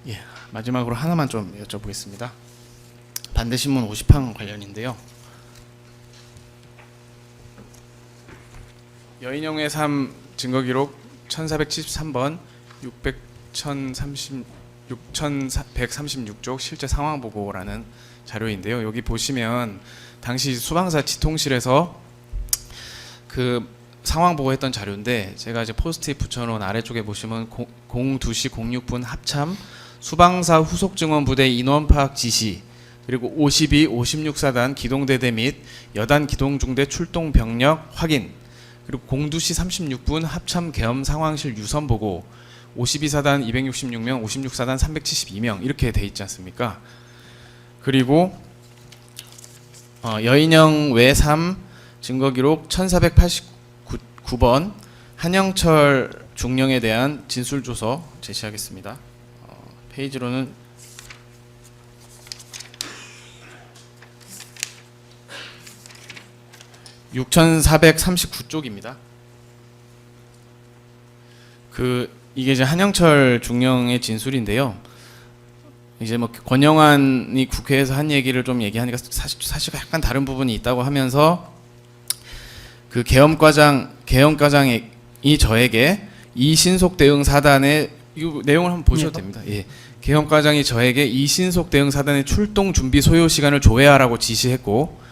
예, 마지막으로 하나만 좀 여쭤보겠습니다. 반대신문 50항 관련인데요. 여인영의 삶 증거기록 1473번 6136쪽 실제 상황보고라는 자료인데요. 여기 보시면 당시 수방사 지통실에서 그 상황보고했던 자료인데, 제가 이제 포스트잇 붙여놓은 아래쪽에 보시면 02시 06분 합참 수방사 후속 증원부대 인원 파악 지시, 그리고 52, 56사단 기동대대 및 여단 기동중대 출동 병력 확인, 그리고 02시 36분 합참 계엄 상황실 유선 보고, 52사단 266명, 56사단 372명 이렇게 돼 있지 않습니까? 그리고 여인영 외3 증거기록 1489번 한영철 중령에 대한 진술조서 제시하겠습니다. 페이지로는 6439쪽입니다. 이게 이제 한영철 중령의 진술인데요. 이제 뭐 권영환이 국회에서 한 얘기를 좀 얘기하니까 사실 약간 다른 부분이 있다고 하면서, 그 계엄과장이 저에게 이 신속 대응 사단의, 이 내용을 한번 보셔도 됩니다. 예. 계엄과장이 저에게 이 신속 대응 사단의 출동 준비 소요 시간을 조회하라고 지시했고,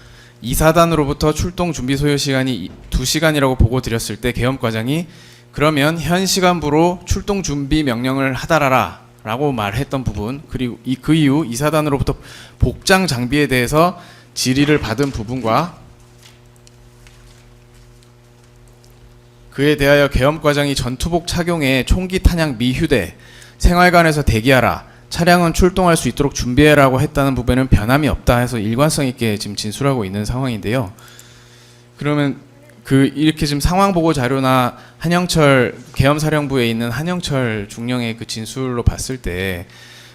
이 사단으로부터 출동 준비 소요 시간이 2시간이라고 보고 드렸을 때 계엄과장이 그러면 현 시간부로 출동 준비 명령을 하달아라 라고 말했던 부분, 그리고 그 이후 이 사단으로부터 복장 장비에 대해서 질의를 받은 부분과 그에 대하여 계엄과장이 전투복 착용에 총기 탄약 미휴대, 생활관에서 대기하라, 차량은 출동할 수 있도록 준비해라고 했다는 부분은 변함이 없다 해서 일관성 있게 지금 진술하고 있는 상황인데요. 그러면 이렇게 지금 상황보고 자료나 한영철 계엄사령부에 있는 한영철 중령의 그 진술로 봤을 때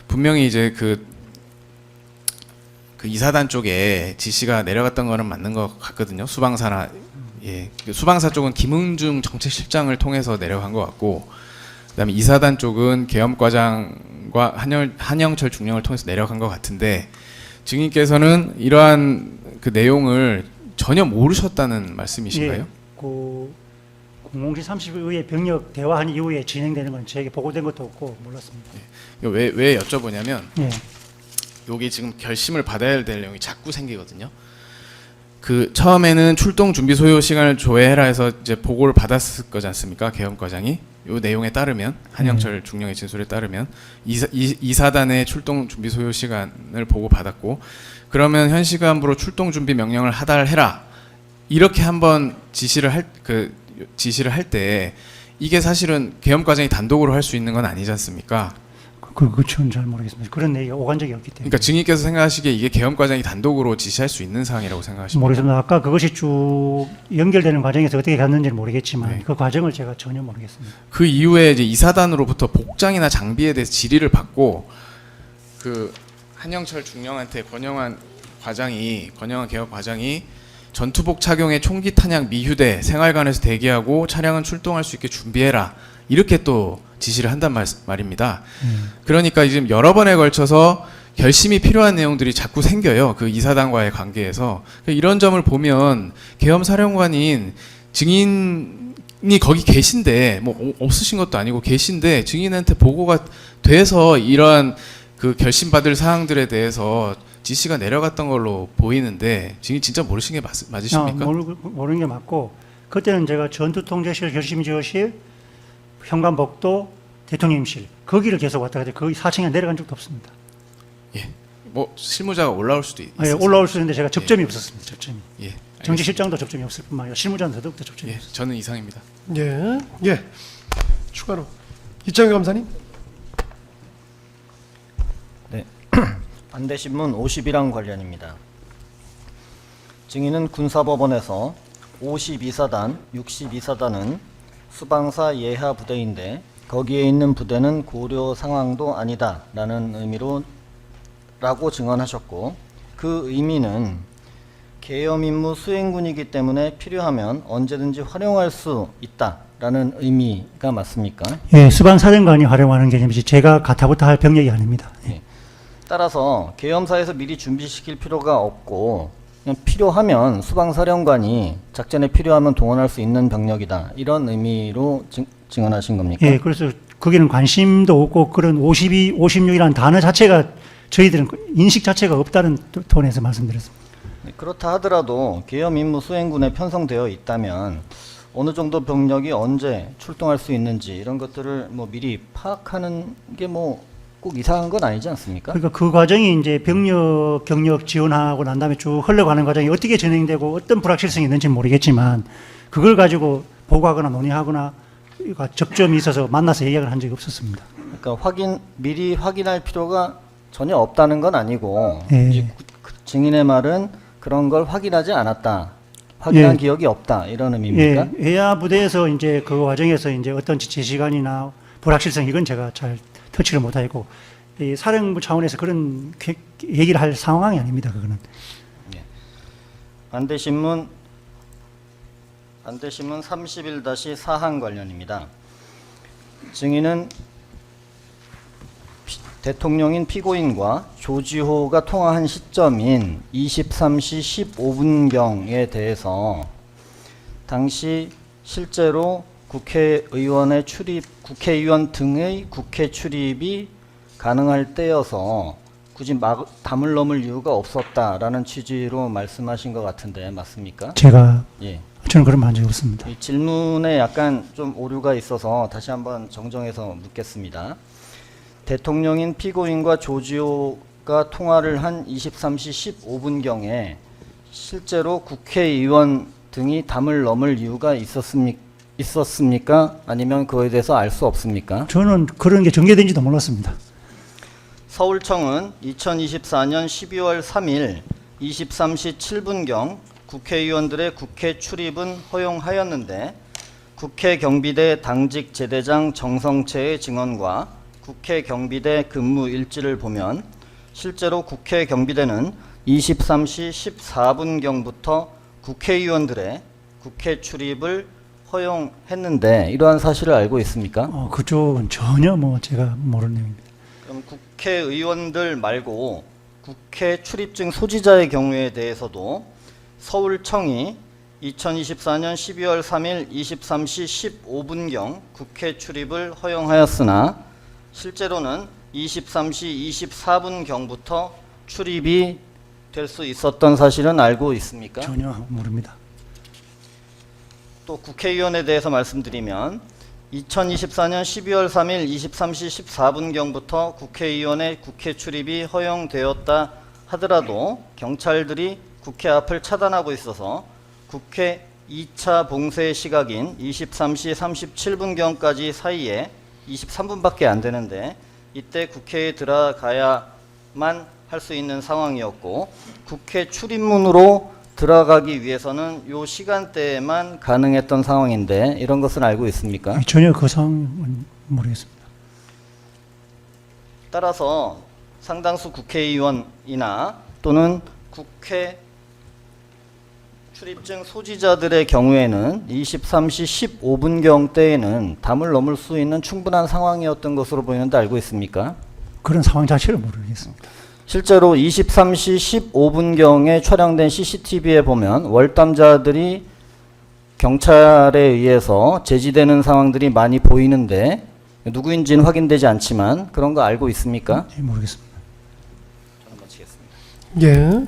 분명히 이제 그 이사단 쪽에 지시가 내려갔던 거는 맞는 것 같거든요. 수방사나, 예, 수방사 쪽은 김응중 정책실장을 통해서 내려간 것 같고, 그다음에 이사단 쪽은 계엄과장과 한영철 중령을 통해서 내려간 것 같은데, 증인께서는 이러한 그 내용을 전혀 모르셨다는 말씀이신가요? 예, 그 00시 30분에 병력 대화한 이후에 진행되는 건 저에게 보고된 것도 없고 몰랐습니다. 예. 왜 여쭤보냐면, 예. 여기 지금 결심을 받아야 될 내용이 자꾸 생기거든요. 처음에는 출동 준비 소요 시간을 조회해라 해서 이제 보고를 받았을 거지 않습니까? 계엄과장이 이 내용에 따르면, 한영철 중령의 진술에 따르면 이사단의 출동 준비 소요 시간을 보고 받았고, 그러면 현 시간부로 출동 준비 명령을 하달해라 이렇게 한번 지시를 할 때 이게 사실은 계엄과장이 단독으로 할 수 있는 건 아니지 않습니까? 그건 잘 모르겠습니다. 그런 내용이 오간 적이 없기 때문에. 그러니까 증인께서 생각하시기에 이게 계엄과장이 단독으로 지시할 수 있는 사항이라고 생각하십니까? 모르겠습니다. 아까 그것이 쭉 연결되는 과정에서 어떻게 갔는지는 모르겠지만, 네. 그 과정을 제가 전혀 모르겠습니다. 그 이후에 이제 이사단으로부터 복장이나 장비에 대해서 질의를 받고, 한영철 중령한테 권영환 계엄 과장이 전투복 착용에 총기 탄약 미휴대, 생활관에서 대기하고 차량은 출동할 수 있게 준비해라 이렇게 또 지시를 한단 말입니다. 그러니까 지금 여러 번에 걸쳐서 결심이 필요한 내용들이 자꾸 생겨요. 그 이사단과의 관계에서. 이런 점을 보면 계엄사령관인 증인이 거기 계신데, 뭐 없으신 것도 아니고 계신데 증인한테 보고가 돼서 이러한 그 결심받을 사항들에 대해서 지시가 내려갔던 걸로 보이는데, 증인 진짜 모르시는 게 맞으십니까? 모르는 게 맞고, 그때는 제가 전투통제실, 결심지휘실, 현관복도, 대통령실 거기를 계속 왔다 갔다, 거기 4층에 내려간 적도 없습니다. 예, 뭐 실무자가 올라올 수도 있어요. 예, 올라올 수 있는데 제가 접점이 없었습니다. 접점이. 예, 정치실장도 접점이 없을 뿐만 아니라 실무자는 더더욱더 접점이 예, 없었습니다. 저는 이상입니다. 예, 예. 추가로 이창규 검사님. 네. 반대신문 51항 관련입니다. 증인은 군사법원에서 52사단, 62사단은 수방사 예하 부대인데 거기에 있는 부대는 고려 상황도 아니다 라는 의미로 라고 증언하셨고, 그 의미는 계엄 임무 수행군이기 때문에 필요하면 언제든지 활용할 수 있다 없다라는 의미가 맞습니까? 예, 수방사령관이 활용하는 개념이지 제가 가타부타 할 병력이 아닙니다. 예. 따라서 계엄사에서 미리 준비시킬 필요가 없고 그냥 필요하면 수방사령관이 작전에 필요하면 동원할 수 있는 병력이다. 이런 의미로 증언하신 겁니까? 예, 그래서 거기는 관심도 없고 그런 52, 56이라는 단어 자체가 저희들은 인식 자체가 없다는 톤에서 말씀드렸습니다. 네, 그렇다 하더라도 계엄 임무 수행군에 편성되어 있다면 어느 정도 병력이 언제 출동할 수 있는지 이런 것들을 뭐 미리 파악하는 게 뭐 꼭 이상한 건 아니지 않습니까? 그러니까 그 과정이 이제 병력 경력 지원하고 난 다음에 쭉 흘러가는 과정이 어떻게 진행되고 어떤 불확실성이 있는지 모르겠지만 그걸 가지고 보고하거나 논의하거나 접점이 있어서 만나서 얘기를 한 적이 없었습니다. 그러니까 미리 확인할 필요가 전혀 없다는 건 아니고 예. 이제 증인의 말은 그런 걸 확인하지 않았다. 확인한 예. 기억이 없다. 이런 의미입니까? 예, 외야 부대에서 이제 그 과정에서 이제 어떤 지체 시간이나 불확실성 이건 제가 잘 터치를 못하고 이 사령부 차원에서 그런 얘기를 할 상황이 아닙니다. 그거는. 반대신문 31-4항 관련입니다. 증인은 대통령인 피고인과 조지호가 통화한 시점인 23시 15분경에 대해서 당시 실제로 국회의원 등의 국회 출입이 가능할 때여서 굳이 담을 넘을 이유가 없었다라는 취지로 말씀하신 것 같은데 맞습니까? 제가 예. 저는 그런 말 한 적이 없습니다. 이 질문에 약간 좀 오류가 있어서 다시 한번 정정해서 묻겠습니다. 대통령인 피고인과 조지호가 통화를 한 23시 15분경에 실제로 국회의원 등이 담을 넘을 이유가 있었습니까? 아니면 그거에 대해서 알 수 없습니까? 저는 그런 게 전개된지도 몰랐습니다. 서울청은 2024년 12월 3일 23시 7분경 국회의원들의 국회 출입은 허용하였는데 국회 경비대 당직 제대장 정성채의 증언과 국회 경비대 근무 일지를 보면 실제로 국회 경비대는 23시 14분경부터 국회의원들의 국회 출입을 허용했는데 이러한 사실을 알고 있습니까? 그쪽은 전혀 뭐 제가 모르는 내용입니다. 그럼 국회의원들 말고 국회 출입증 소지자의 경우에 대해서도 서울청이 2024년 12월 3일 23시 15분경 국회 출입을 허용하였으나 실제로는 23시 24분경부터 출입이 될 수 있었던 사실은 알고 있습니까? 전혀 모릅니다. 또 국회의원에 대해서 말씀드리면 2024년 12월 3일 23시 14분경부터 국회의원의 국회 출입이 허용되었다 하더라도 경찰들이 국회 앞을 차단하고 있어서 국회 2차 봉쇄 시각인 23시 37분경까지 사이에 23분밖에 안 되는데 이때 국회에 들어가야만 할 수 있는 상황이었고 모국회 출입문으로 들어가기 위해서는 요 시간대에만 가능했던 상황인데 이런 것은 알고 있습니까? 전혀 그 상황은 모르겠습니다. 따라서 상당수 국회의원이나 또는 국회 출입증 소지자들의 경우에는 23시 15분경 때에는 담을 넘을 수 있는 충분한 상황이었던 것으로 보이는데 알고 있습니까? 그런 상황 자체를 모르겠습니다. 실제로 23시 15분경에 촬영된 CCTV에 보면 월담자들이 경찰에 의해서 제지되는 상황들이 많이 보이는데 누구인지는 확인되지 않지만 그런 거 알고 있습니까? 모르겠습니다. 저는 마치겠습니다. 예.